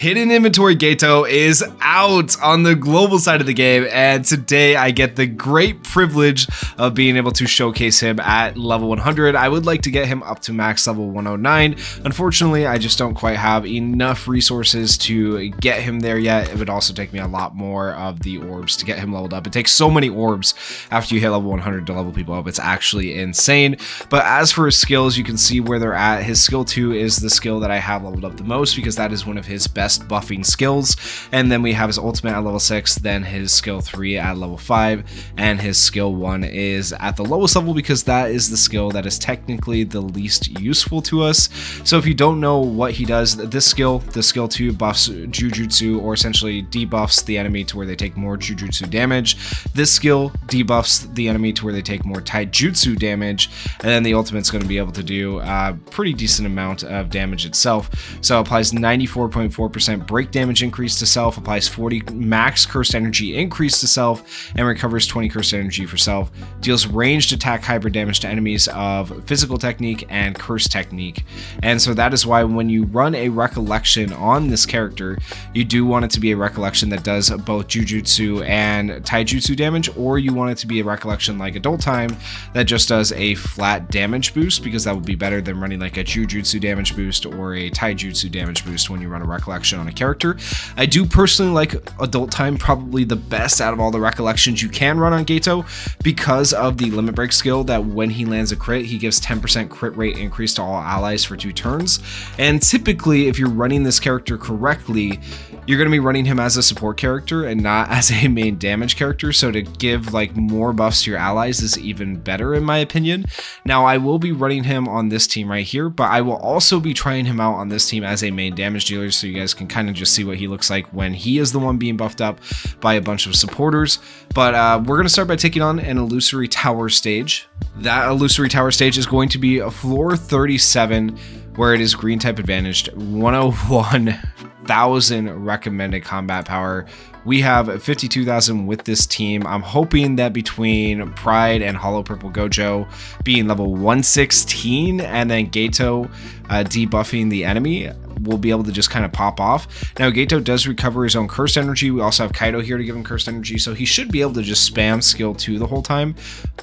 Hidden Inventory Geto is out on the global side of the game, and today I get the great privilege of being able to showcase him at level 100. I would like to get him up to max level 109. Unfortunately, I just don't quite have enough resources to get him there yet. It would also take me a lot more of the orbs to get him leveled up. It takes so many orbs after you hit level 100 to level people up. It's actually insane. But as for his skills, you can see where they're at. His skill 2 is the skill that I have leveled up the most because that is one of his best buffing skills, and then we have his ultimate at level 6, then his skill 3 at level 5, and his skill 1 is at the lowest level because that is the skill that is technically the least useful to us. So if you don't know what he does, this skill, the skill 2 buffs Jujutsu, or essentially debuffs the enemy to where they take more Jujutsu damage. This skill debuffs the enemy to where they take more Taijutsu damage, and then the ultimate's going to be able to do a pretty decent amount of damage itself. So it applies 94.4% break damage increase to self, applies 40 max cursed energy increase to self, and recovers 20 cursed energy for self. Deals ranged attack hybrid damage to enemies of physical technique and cursed technique. And so that is why when you run a recollection on this character, you do want it to be a recollection that does both Jujutsu and Taijutsu damage, or you want it to be a recollection like Adult Time that just does a flat damage boost, because that would be better than running like a Jujutsu damage boost or a Taijutsu damage boost when you run a recollection on a character. I do personally like Adult Time probably the best out of all the recollections you can run on Geto because of the limit break skill that when he lands a crit, he gives 10% crit rate increase to all allies for 2 turns. And typically, if you're running this character correctly, you're going to be running him as a support character and not as a main damage character, so to give like more buffs to your allies is even better in my opinion. Now I will be running him on this team right here, but I will also be trying him out on this team as a main damage dealer, so you guys can kind of just see what he looks like when he is the one being buffed up by a bunch of supporters. But we're going to start by taking on an Illusory Tower stage. That Illusory Tower stage is going to be a floor 37, where it is green type advantaged, 101,000 recommended combat power. We have 52,000 with this team. I'm hoping that between Pride and Hollow Purple Gojo being level 116 and then Geto debuffing the enemy, we'll be able to just kind of pop off. Now Geto does recover his own cursed energy. We also have Kaido here to give him cursed energy, so he should be able to just spam skill 2 the whole time,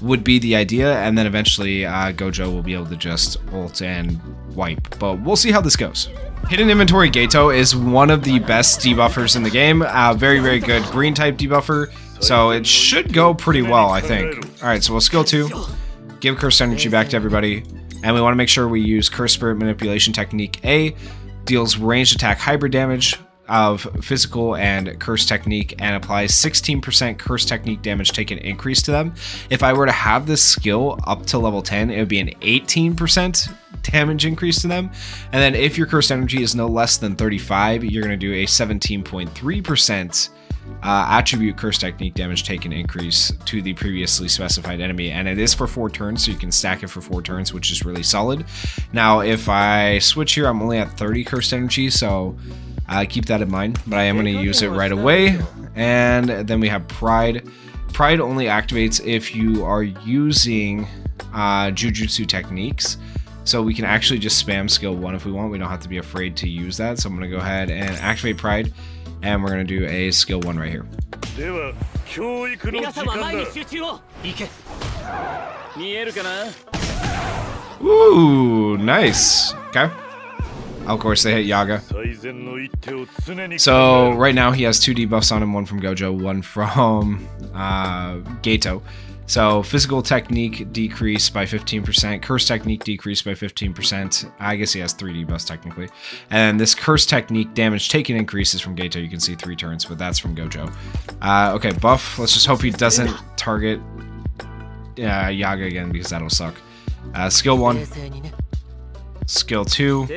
would be the idea, and then eventually Gojo will be able to just ult and wipe, but we'll see how this goes. Hidden Inventory Geto is one of the best debuffers in the game. Very, very good green type debuffer, so it should go pretty well, I think. Alright, so we'll skill 2, give cursed energy back to everybody, and we want to make sure we use Cursed Spirit Manipulation Technique A. Deals ranged attack hybrid damage of physical and cursed technique and applies 16% cursed technique damage taken increase to them. If I were to have this skill up to level 10, it would be an 18% damage increase to them. And then if your cursed energy is no less than 35, you're going to do a 17.3% attribute curse technique damage taken increase to the previously specified enemy, and it is for 4 turns, so you can stack it for 4 turns, which is really solid. Now if I switch here, I'm only at 30 cursed energy, so keep that in mind, but I am going to use it right away. And then we have Pride. Pride only activates if you are using Jujutsu techniques, so we can actually just spam skill 1 if we want. We don't have to be afraid to use that, so I'm going to go ahead and activate Pride. And we're going to do a skill 1 right here. Ooh, nice. Okay. Of course, they hit Yaga. So right now he has 2 debuffs on him, one from Gojo, one from Geto. So physical technique decreased by 15%, curse technique decreased by 15%. I guess he has 3 debuffs technically. And this curse technique damage taken increases from Geto. You can see 3 turns, but that's from Gojo. Okay, buff. Let's just hope he doesn't target Yaga again, because that'll suck. Skill 1. Skill 2.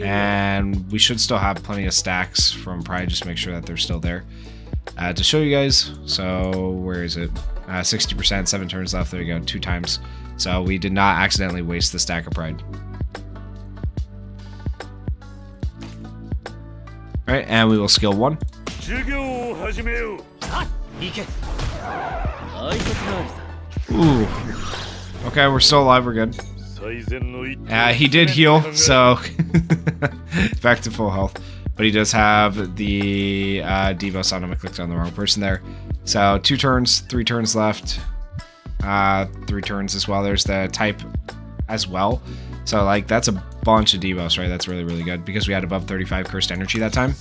And we should still have plenty of stacks from Pride. Just make sure that they're still there. To show you guys, so where is it? 60%, 7 turns left. There you go, 2 times. So we did not accidentally waste the stack of Pride. Alright, and we will skill 1. Ooh. Okay, we're still alive, we're good. He did heal, so back to full health. but he does have the debuffs on him. I clicked on the wrong person there. So 2 turns, 3 turns left, 3 turns as well. There's the type as well. So like that's a bunch of debuffs, right? That's really, really good because we had above 35 cursed energy that time.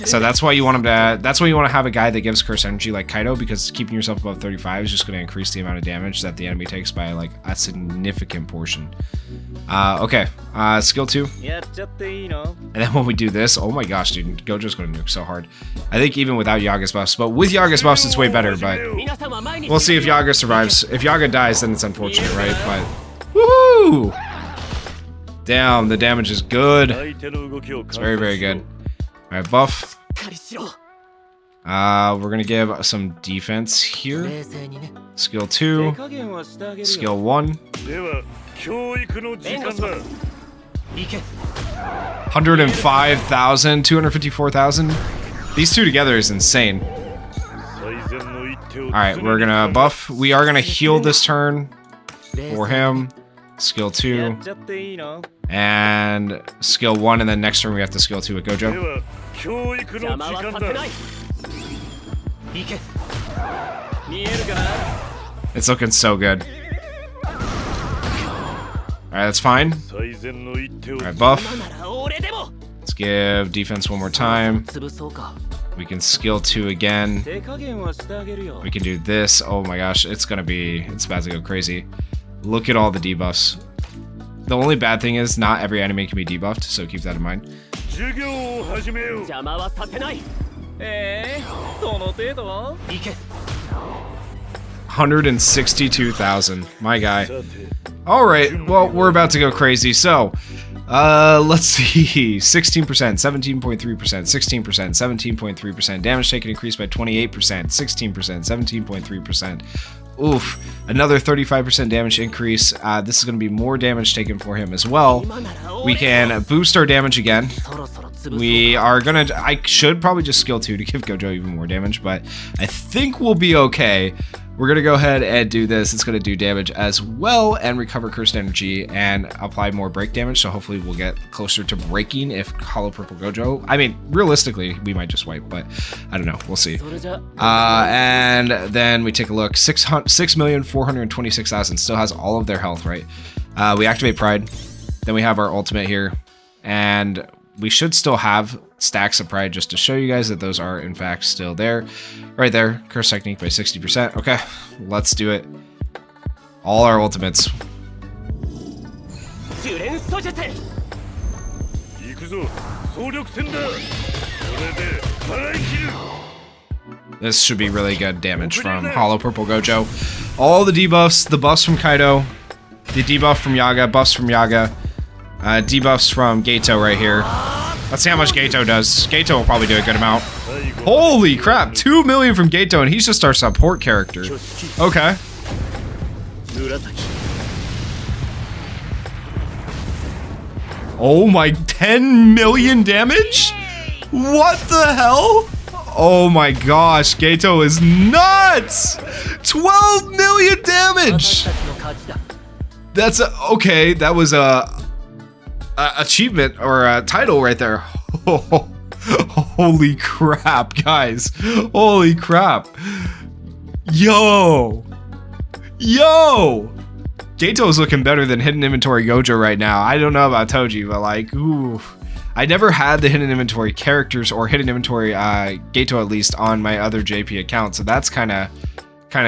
So that's why you want him to, that's why you want to have a guy that gives cursed energy like Geto, because keeping yourself above 35 is just going to increase the amount of damage that the enemy takes by like a significant portion. Okay, skill 2. And then when we do this, oh my gosh, dude, Gojo's going to nuke so hard. I think even without Yaga's buffs, but with Yaga's buffs, it's way better, but we'll see if Yaga survives. If Yaga dies, then it's unfortunate, right? But, woohoo! Damn, the damage is good. It's very, very good. Alright, buff. We're gonna give some defense here. Skill 2. Skill 1. 105,000, 254,000. These two together is insane. Alright, we're gonna buff. We are gonna heal this turn for him. Skill 2. And skill 1, and then next turn we have to skill 2 with Gojo. It's looking so good. Alright, that's fine. Alright, buff. Let's give defense one more time. We can skill 2 again. We can do this. Oh my gosh, it's about to go crazy. Look at all the debuffs. The only bad thing is not every enemy can be debuffed, so keep that in mind. 162,000, my guy. All right, well, we're about to go crazy. So, let's see. 16%, 17.3%, 16%, 17.3%. Damage taken increased by 28%, 16%, 17.3%. Oof, another 35% damage increase. This is going to be more damage taken for him as well. We can boost our damage again. We are going to... I should probably just skill 2 to give Gojo even more damage, but I think we'll be okay. We're going to go ahead and do this. It's going to do damage as well and recover cursed energy and apply more break damage. So hopefully we'll get closer to breaking if Hollow Purple Gojo. I mean, realistically, we might just wipe, but I don't know. We'll see. And then we take a look. 6,426,000 still has all of their health, right? We activate Pride. Then we have our ultimate here. And we should still have stacks of Pride just to show you guys that those are in fact still there. Right there, curse technique by 60%. Okay, let's do it. All our ultimates. This should be really good damage from Hollow Purple Gojo. All the debuffs, the buffs from Kaido, the debuff from Yaga, buffs from Yaga, debuffs from Geto right here. Let's see how much Geto does. Geto will probably do a good amount. Holy crap, 2 million from Geto, and he's just our support character. Okay. Oh my, 10 million damage? What the hell? Oh my gosh, Geto is nuts! 12 million damage! That's okay, that was a achievement or a title right there. Holy crap, guys. Holy crap. Yo. Geto's looking better than Hidden Inventory Gojo right now. I don't know about Toji, but like, ooh. I never had the Hidden Inventory characters or Hidden Inventory Geto at least on my other JP account, so that's kind of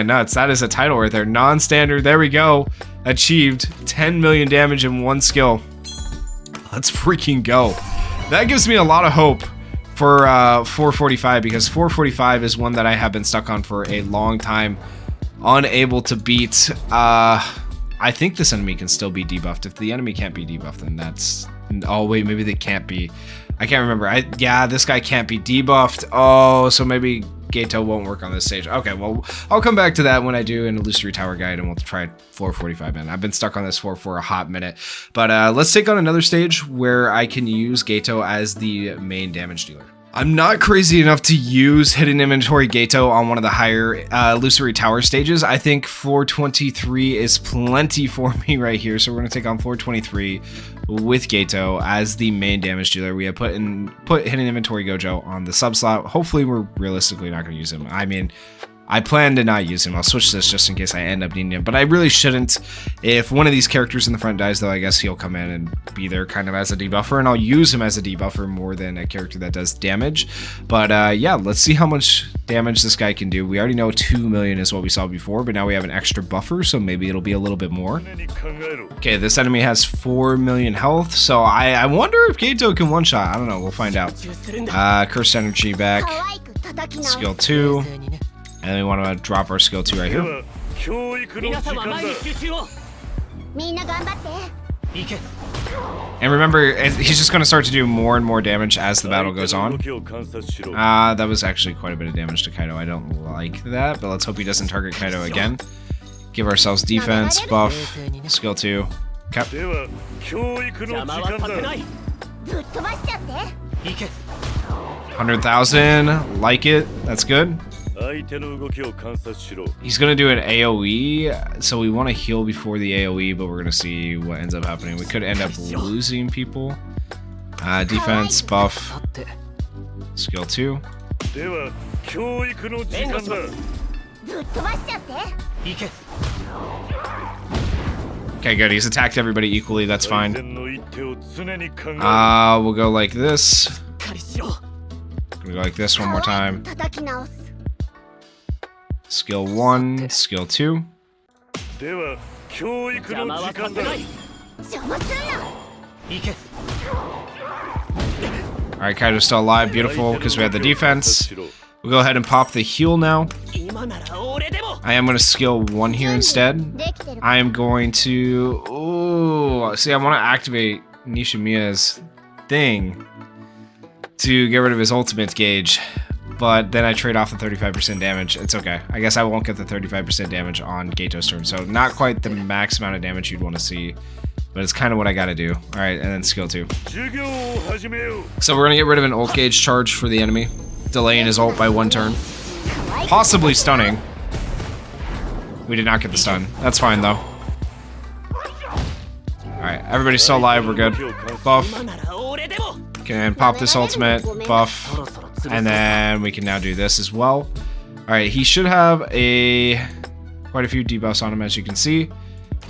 nuts. That is a title right there. Non-standard, there we go. Achieved 10 million damage in one skill. Let's freaking go. That gives me a lot of hope for 445, because 445 is one that I have been stuck on for a long time, unable to beat. I think this enemy can still be debuffed. If the enemy can't be debuffed, then that's... Oh wait, maybe they can't be. I can't remember. Yeah, this guy can't be debuffed. Oh, so maybe Geto won't work on this stage. Okay, well, I'll come back to that when I do an Illusory Tower guide, and we'll try 445 in. I've been stuck on this for a hot minute. But let's take on another stage where I can use Geto as the main damage dealer. I'm not crazy enough to use hidden inventory Geto on one of the higher Illusory Tower stages. I think floor 23 is plenty for me right here. So we're going to take on floor 23 with Geto as the main damage dealer. We have put hidden inventory Gojo on the sub slot. Hopefully we're realistically not going to use him. I mean, I plan to not use him. I'll switch this just in case I end up needing him, but I really shouldn't. If one of these characters in the front dies, though, I guess he'll come in and be there kind of as a debuffer, and I'll use him as a debuffer more than a character that does damage. But yeah, let's see how much damage this guy can do. We already know 2 million is what we saw before, but now we have an extra buffer, so maybe it'll be a little bit more. Okay, this enemy has 4 million health, so I wonder if Geto can one-shot. I don't know, we'll find out. Cursed Energy back. Skill 2. And we want to drop our skill 2 right here. And remember, he's just going to start to do more and more damage as the battle goes on. That was actually quite a bit of damage to Kaido. I don't like that, but let's hope he doesn't target Kaido again. Give ourselves defense, buff, skill 2. Okay. 100,000, like it, that's good. He's gonna do an AoE, so we want to heal before the AoE, but we're gonna see what ends up happening. We could end up losing people. Defense, buff, skill 2. Okay, good. He's attacked everybody equally. That's fine. We'll go like this. We'll go like this one more time. Skill 1, skill 2. Alright, Kaido's still alive. Beautiful, because we have the defense. We'll go ahead and pop the heal now. I am going to skill 1 here instead. I am going to... Ooh, see, I want to activate Nishimiya's thing to get rid of his ultimate gauge. But then I trade off the 35% damage. It's okay. I guess I won't get the 35% damage on Geto's turn. So not quite the max amount of damage you'd want to see. But it's kind of what I got to do. Alright, and then skill 2. So we're going to get rid of an ult gauge charge for the enemy. Delaying his ult by 1 turn. Possibly stunning. We did not get the stun. That's fine though. Alright, everybody's still alive. We're good. Buff. Can pop this ultimate. Buff. And then we can now do this as well. Alright, he should have quite a few debuffs on him, as you can see.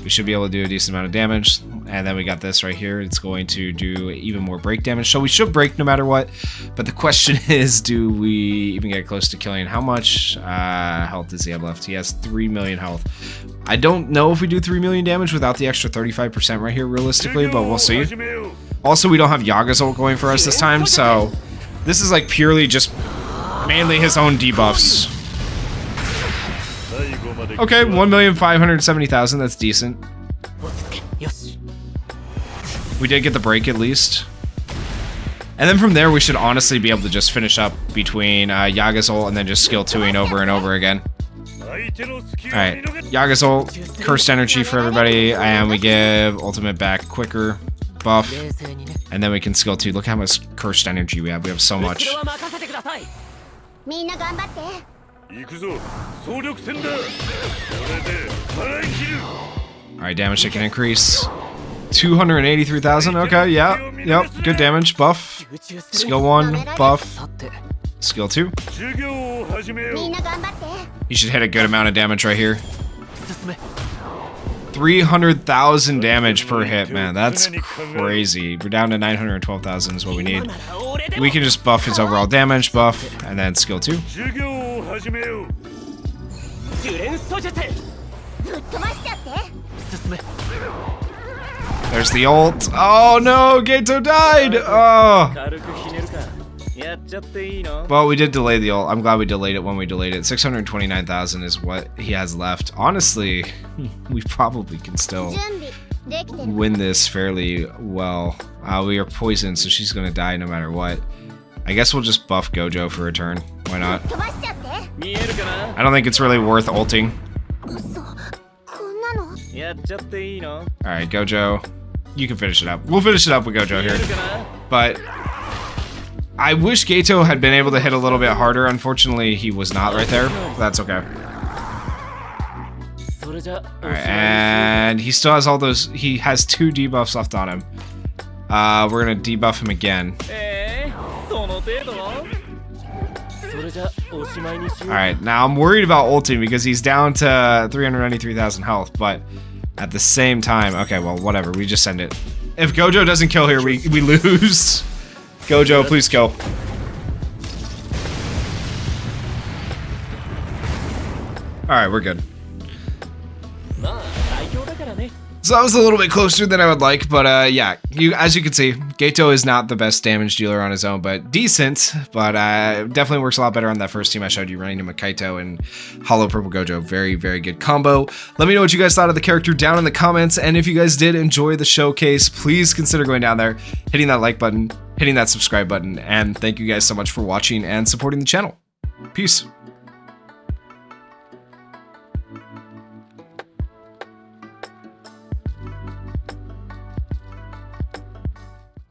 We should be able to do a decent amount of damage. And then we got this right here. It's going to do even more break damage. So we should break no matter what. But the question is, do we even get close to killing? How much health does he have left? He has 3 million health. I don't know if we do 3 million damage without the extra 35% right here, realistically, but we'll see. Also, we don't have Yaga's ult going for us this time, so this is like purely just mainly his own debuffs. Okay, 1,570,000, that's decent. We did get the break at least. And then from there, we should honestly be able to just finish up between Yaga's ult and then just skill 2ing over and over again. Alright, Yaga's ult, Cursed Energy for everybody, and we give ultimate back quicker, buff, and then we can skill 2. Look how much Cursed Energy we have. We have so much. Alright, damage that can increase. 283,000, okay, yeah, yep, good damage, buff. Skill 1, buff. Skill 2. You should hit a good amount of damage right here. 300,000 damage per hit, man, that's crazy. We're down to 912,000 is what we need. We can just buff his overall damage, buff, and then skill 2. There's the ult. Oh no, Geto died! Oh. Well, we did delay the ult. I'm glad we delayed it when we delayed it. 629,000 is what he has left. Honestly, we probably can still win this fairly well. We are poisoned, so she's gonna die no matter what. I guess we'll just buff Gojo for a turn. Why not? I don't think it's really worth ulting. Alright, Gojo. You can finish it up. We'll finish it up with Gojo here. But I wish Geto had been able to hit a little bit harder. Unfortunately, he was not right there. That's okay. Alright, and he still has all those. He has 2 debuffs left on him. We're gonna debuff him again. Alright, now I'm worried about ulting because he's down to 393,000 health, but at the same time, okay, well, whatever. We just send it. If Gojo doesn't kill here, we lose. Gojo, please kill. Alright, we're good. So that was a little bit closer than I would like, but yeah, as you can see, Geto is not the best damage dealer on his own, but decent, but definitely works a lot better on that first team I showed you, running him with Kaito and Hollow Purple Gojo. Very, very good combo. Let me know what you guys thought of the character down in the comments, and if you guys did enjoy the showcase, please consider going down there, hitting that like button, hitting that subscribe button, and thank you guys so much for watching and supporting the channel. Peace.